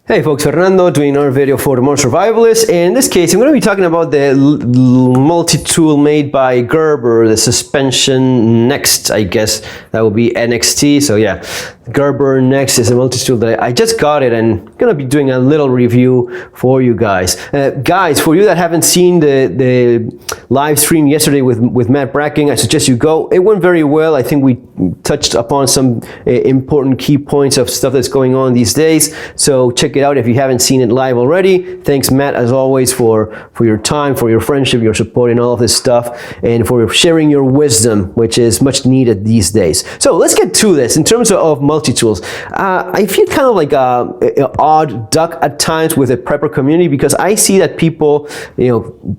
Hey folks, Fernando doing another video for the More Survivalists. In this case, I'm going to be talking about the multi-tool made by Gerber, the Suspension NXT, I guess that would be NXT. So yeah, Gerber NXT is a multi-tool that I just got it and I'm going to be doing a little review for you guys. Guys, for you that haven't seen the live stream yesterday with Matt Bracking, I suggest you go. It went very well. I think we touched upon some important key points of stuff that's going on these days. So check it out if you haven't seen it live already. Thanks, Matt, as always, for your time, for your friendship, your support, and all of this stuff, and for sharing your wisdom, which is much needed these days. So let's get to this. In terms of multi-tools, I feel kind of like an odd duck at times with the prepper community, because I see that people,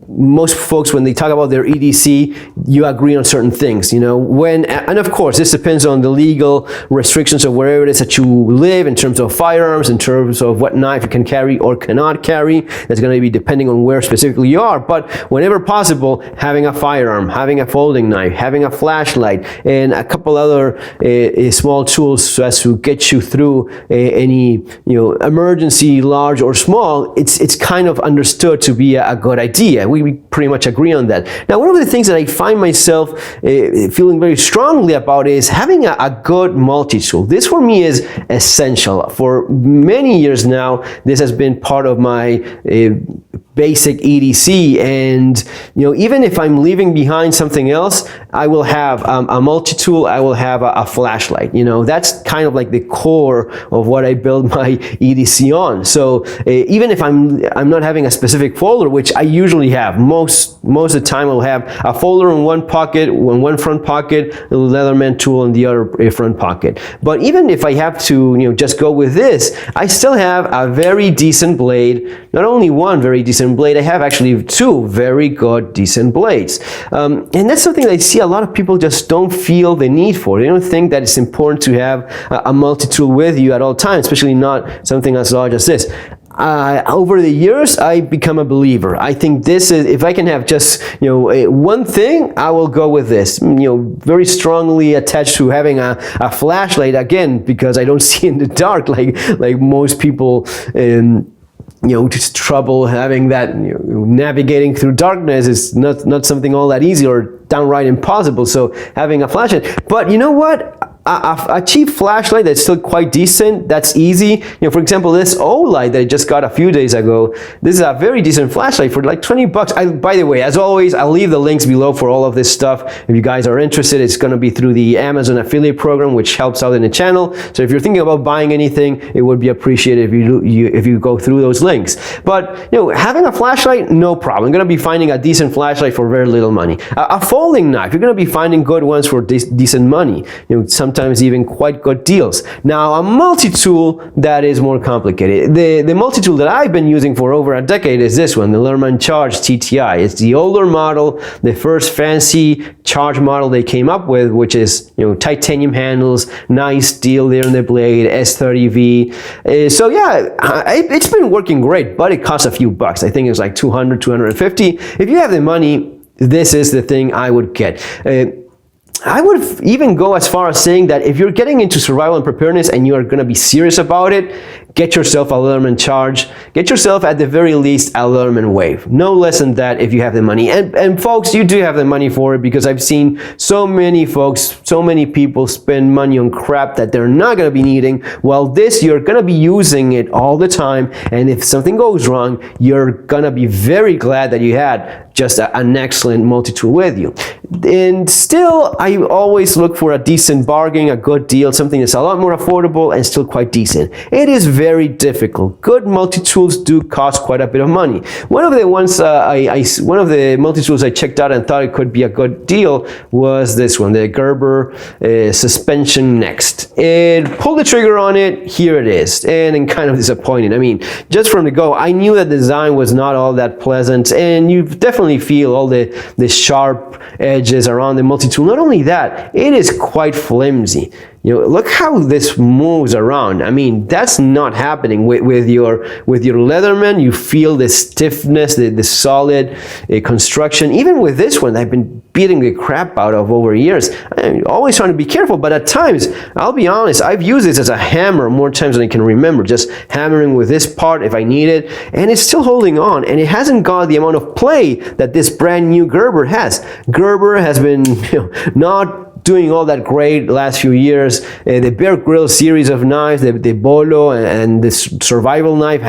most folks, when they talk about their EDC, you agree on certain things, and of course, this depends on the legal restrictions of wherever it is that you live, in terms of firearms, in terms of what knife you can carry or cannot carry. That's going to be depending on where specifically you are. But whenever possible, having a firearm, having a folding knife, having a flashlight, and a couple other small tools so as to get you through any emergency, large or small, it's kind of understood to be a good idea. We pretty much agree on that. Now, one of the things that I find myself feeling very strongly about is having a good multi-tool. This for me is essential. For many years now, this has been part of my basic EDC, and even if I'm leaving behind something else, I will have a multi-tool, I will have a flashlight. That's kind of like the core of what I build my EDC on. So even if I'm not having a specific folder, which I usually have, most of the time I'll have a folder in one pocket, in one front pocket, a Leatherman tool in the other front pocket. But even if I have to just go with this, I still have a very decent blade, not only one very decent blade, I have actually two very good, decent blades. And that's something that I see a lot of people just don't feel the need for. They don't think that it's important to have a multi-tool with you at all times, especially not something as large as this. Over the years, I've become a believer. I think this is, if I can have just one thing, I will go with this. Very strongly attached to having a flashlight, again, because I don't see in the dark like most people. Just trouble having that, navigating through darkness is not something all that easy or downright impossible. So having a flashlight, but you know what? A cheap flashlight that's still quite decent, that's easy. For example, this Olight that I just got a few days ago, this is a very decent flashlight for like 20 bucks. By the way, as always, I'll leave the links below for all of this stuff. If you guys are interested, it's going to be through the Amazon affiliate program, which helps out in the channel. So if you're thinking about buying anything, it would be appreciated if you go through those links. But having a flashlight, no problem. You're going to be finding a decent flashlight for very little money. A folding knife, you're going to be finding good ones for decent money. Sometimes even quite good deals. Now, a multi-tool, that is more complicated. The multi-tool that I've been using for over a decade is this one, the Leatherman Charge TTI. It's the older model, the first fancy charge model they came up with, which is titanium handles, nice steel there in the blade, S30V. So yeah, it's been working great, but it costs a few bucks. I think it's like 200, 250. If you have the money, this is the thing I would get. I would even go as far as saying that if you're getting into survival and preparedness and you are going to be serious about it, get yourself a Leatherman Charge. Get yourself, at the very least, a Leatherman Wave. No less than that if you have the money. And folks, you do have the money for it, because I've seen so many folks, so many people spend money on crap that they're not going to be needing. Well, this, you're going to be using it all the time. And if something goes wrong, you're going to be very glad that you had just an excellent multi-tool with you. And still, I always look for a decent bargain, a good deal, something that's a lot more affordable and still quite decent. It is very difficult. Good multi-tools do cost quite a bit of money. One of the ones, one of the multi-tools I checked out and thought it could be a good deal was this one, the Gerber Suspension NXT. And pulled the trigger on it, here it is, and I'm kind of disappointed. I mean, just from the go, I knew that the design was not all that pleasant, and you definitely feel all the sharp edges around the multi-tool. Not only that, it is quite flimsy. look how this moves around. I mean, that's not happening with your Leatherman. You feel the stiffness, the solid construction. Even with this one, I've been beating the crap out of over years. I'm always trying to be careful, but at times, I'll be honest, I've used this as a hammer more times than I can remember, just hammering with this part if I need it, and it's still holding on, and it hasn't got the amount of play that this brand new Gerber has. Gerber has been not doing all that great last few years. The Bear Grylls series of knives, the Bolo and the survival knife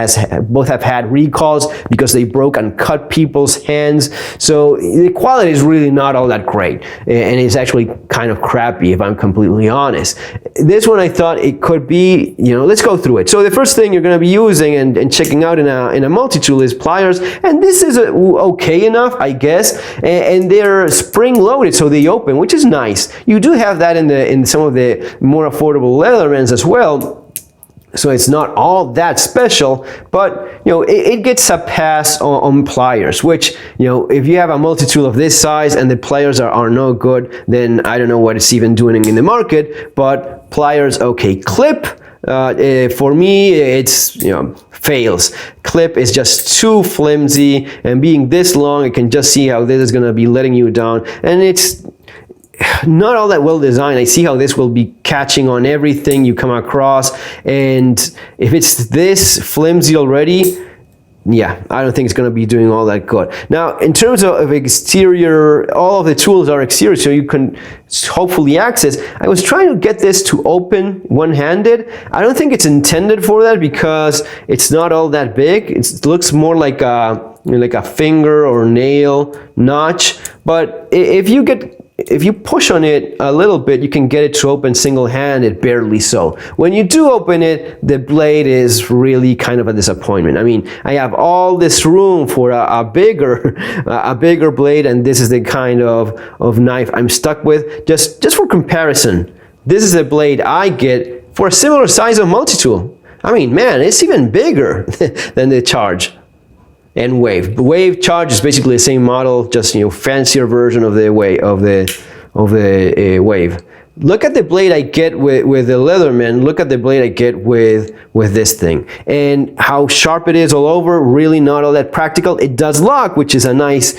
both have had recalls because they broke and cut people's hands. So the quality is really not all that great, and it's actually kind of crappy if I'm completely honest. This one I thought it could be, let's go through it. So the first thing you're going to be using and checking out in a multi-tool is pliers, and this is okay enough, I guess, and they're spring loaded, so they open, which is nice. You do have that in some of the more affordable Leathermans as well, so it's not all that special, but it gets a pass on pliers, which if you have a multi-tool of this size and the pliers are no good, then I don't know what it's even doing in the market. But pliers, okay. Clip, for me, it's fails. Clip is just too flimsy, and being this long, I can just see how this is going to be letting you down, and it's not all that well designed. I see how this will be catching on everything you come across, and if it's this flimsy already, yeah, I don't think it's going to be doing all that good. Now, in terms of exterior, all of the tools are exterior, so you can hopefully access. I was trying to get this to open one-handed. I don't think it's intended for that because it's not all that big. It looks more like a finger or nail notch, but if you push on it a little bit, you can get it to open single-handed, barely so. When you do open it, the blade is really kind of a disappointment. I mean, I have all this room for a bigger blade, and this is the kind of knife I'm stuck with. Just for comparison, this is the blade I get for a similar size of multi-tool. I mean, man, it's even bigger than the Charge and Wave. The Wave Charge is basically the same model, just fancier version of the Wave. Look at the blade I get with the Leatherman. Look at the blade I get with this thing, and how sharp it is all over. Really not all that practical. It does lock, which is a nice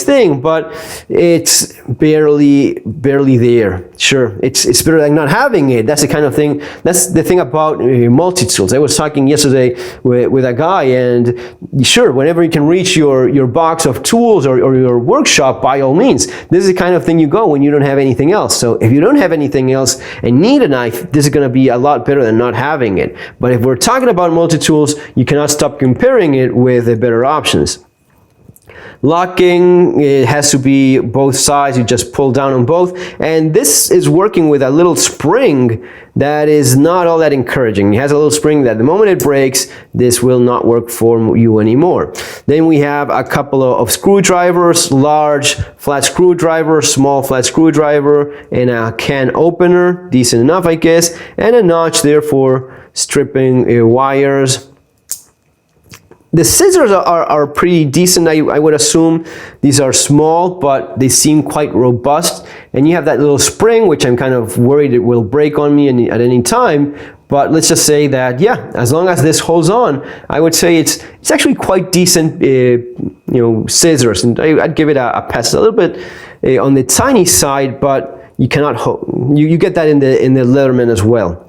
thing, but it's barely there. Sure, it's better than not having it. That's the kind of thing. That's the thing about multi-tools. I was talking yesterday with a guy, and sure, whenever you can reach your box of tools or your workshop, by all means, this is the kind of thing you go when you don't have anything else. So if you don't have anything else and need a knife, this is going to be a lot better than not having it. But if we're talking about multi-tools, you cannot stop comparing it with the better options. Locking, it has to be both sides. You just pull down on both, and this is working with a little spring that is not all that encouraging. It has a little spring that the moment it breaks, this will not work for you anymore. Then we have a couple of screwdrivers, large flat screwdriver, small flat screwdriver, and a can opener, decent enough I guess, and a notch there for stripping wires. The scissors are pretty decent, I would assume. These are small, but they seem quite robust. And you have that little spring, which I'm kind of worried it will break on me at any time. But let's just say that, yeah, as long as this holds on, I would say it's actually quite decent, scissors. And I'd give it a pass. A little bit on the tiny side, but you cannot you get that in the Leatherman as well.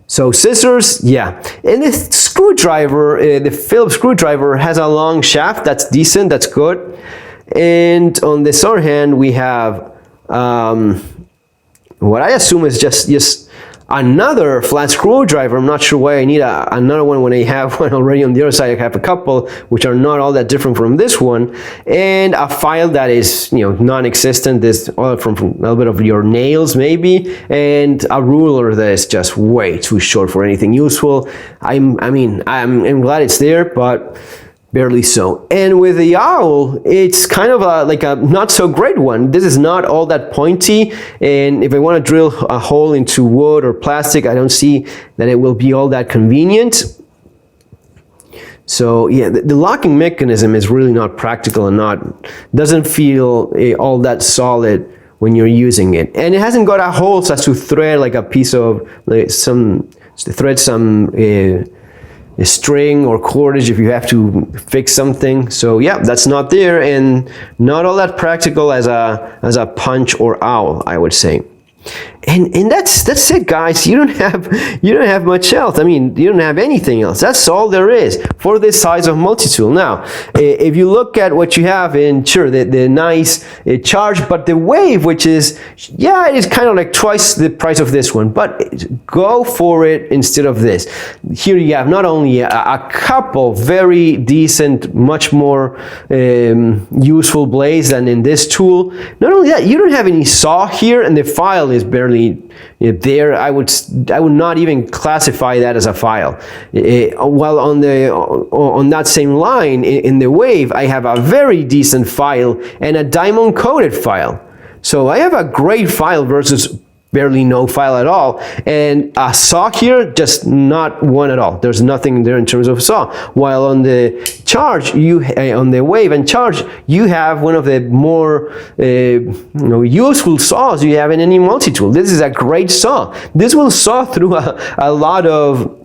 So scissors, yeah. And the screwdriver, the Phillips screwdriver has a long shaft. That's decent, that's good. And on this other hand, we have what I assume is just another flat screwdriver. I'm not sure why I need another one when I have one already on the other side. I have a couple which are not all that different from this one, and a file that is non-existent. This from a little bit of your nails maybe, and a ruler that is just way too short for anything useful. I'm glad it's there, but barely so. And with the owl, it's kind of like a not so great one. This is not all that pointy, and if I want to drill a hole into wood or plastic, I don't see that it will be all that convenient. So yeah, the locking mechanism is really not practical and doesn't feel all that solid when you're using it. And it hasn't got a hole so as to thread like a piece of a string or cordage if you have to fix something. So yeah, that's not there, and not all that practical as a punch or awl, I would say. And that's it, guys. You don't have much else. I mean, you don't have anything else. That's all there is for this size of multi-tool. Now, if you look at what you have in, sure, the nice charge, but the wave, which is, yeah, it is kind of like twice the price of this one, but go for it instead of this. Here you have not only a couple very decent, much more useful blades than in this tool. Not only that, you don't have any saw here, and the file is barely there. I would not even classify that as a file. While on that same line in the wave, I have a very decent file and a diamond coated file. So I have a great file versus barely no file at all, and a saw here, just not one at all. There's nothing there in terms of saw. While on the charge, on the wave and charge, you have one of the more useful saws you have in any multi-tool. This is a great saw. This will saw through a lot of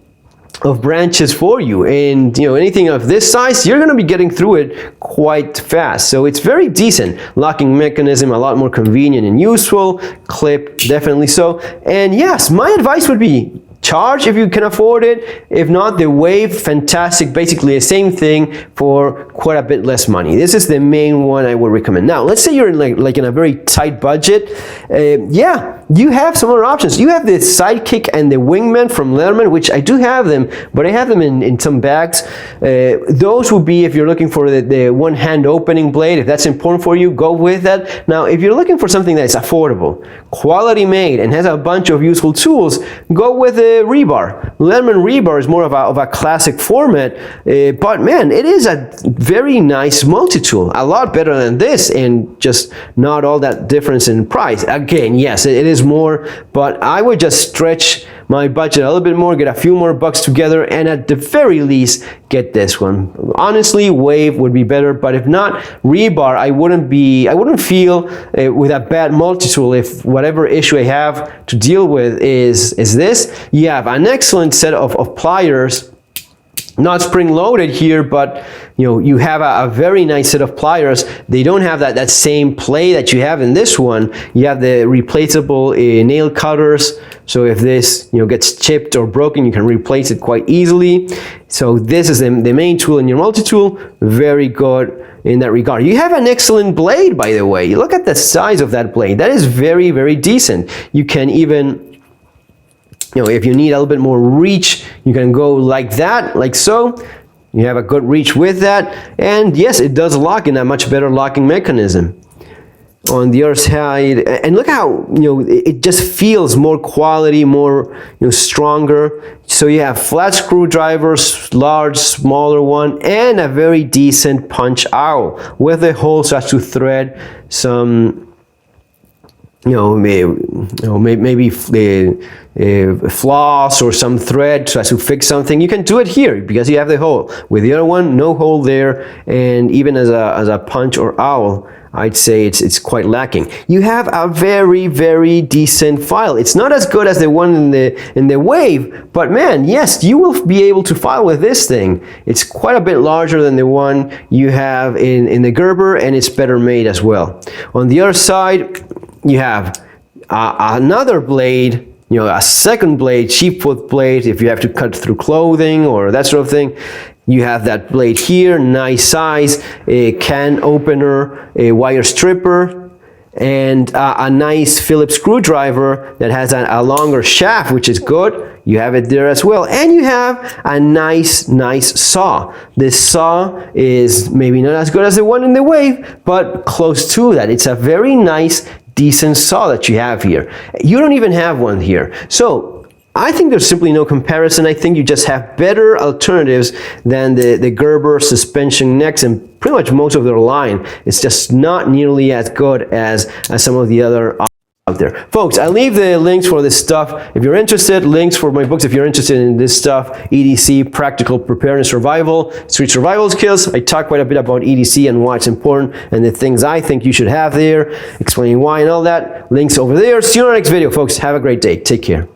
branches for you, and anything of this size, you're going to be getting through it quite fast. So it's very decent. Locking mechanism, a lot more convenient and useful. Clip, definitely so. And yes, my advice would be charge if you can afford it. If not, the wave, fantastic. Basically the same thing for quite a bit less money. This is the main one I would recommend. Now, let's say you're in like in a very tight budget. Yeah, you have some other options. You have the Sidekick and the Wingman from Leatherman, which I do have them, but I have them in some bags. Those would be if you're looking for the one-hand opening blade. If that's important for you, go with that. Now, if you're looking for something that's affordable, quality made, and has a bunch of useful tools, go with the Rebar. Leatherman Rebar is more of a classic format, but man, it is a very nice multi-tool. A lot better than this, and just not all that difference in price. Again, yes, it is more, but I would just stretch my budget a little bit more, get a few more bucks together, and at the very least, get this one. Honestly, wave would be better, but if not, Rebar, I wouldn't feel with a bad multi-tool if whatever issue I have to deal with is this. You have an excellent set of pliers, not spring-loaded here, but you have a very nice set of pliers. They don't have that same play that you have in this one. You have the replaceable nail cutters, so if this gets chipped or broken, you can replace it quite easily. So this is the main tool in your multi-tool. Very good in that regard. You have an excellent blade, by the way. Look at the size of that blade. That is very, very decent. You can even, if you need a little bit more reach, you can go like that, like so. You have a good reach with that, and yes, it does lock in a much better locking mechanism. On the other side, and look how it just feels more quality, more stronger. So you have flat screwdrivers, large, smaller one, and a very decent punch awl with a hole so as to thread some maybe floss or some thread so as to fix something. You can do it here because you have the hole. With the other one, no hole there, and even as a punch or awl, I'd say it's quite lacking. You have a very, very decent file. It's not as good as the one in the wave, but man, yes, you will be able to file with this thing. It's quite a bit larger than the one you have in the Gerber, and it's better made as well. On the other side, you have another blade, a second blade, sheepfoot blade, if you have to cut through clothing or that sort of thing. You have that blade here, nice size, a can opener, a wire stripper, and a nice Phillips screwdriver that has a longer shaft, which is good. You have it there as well. And you have a nice saw. This saw is maybe not as good as the one in the wave, but close to that. It's a very nice, decent saw that you have here. You don't even have one here. So I think there's simply no comparison. I think you just have better alternatives than the Gerber Suspension NXT, and pretty much most of their line. It's just not nearly as good as some of the other options. out there. Folks, I leave the links for this stuff. If you're interested, links for my books if you're interested in this stuff. EDC, Practical Preparedness Survival, Street Survival Skills. I talk quite a bit about EDC and why it's important and the things I think you should have there, explaining why and all that. Links over there. See you in our next video, folks. Have a great day. Take care.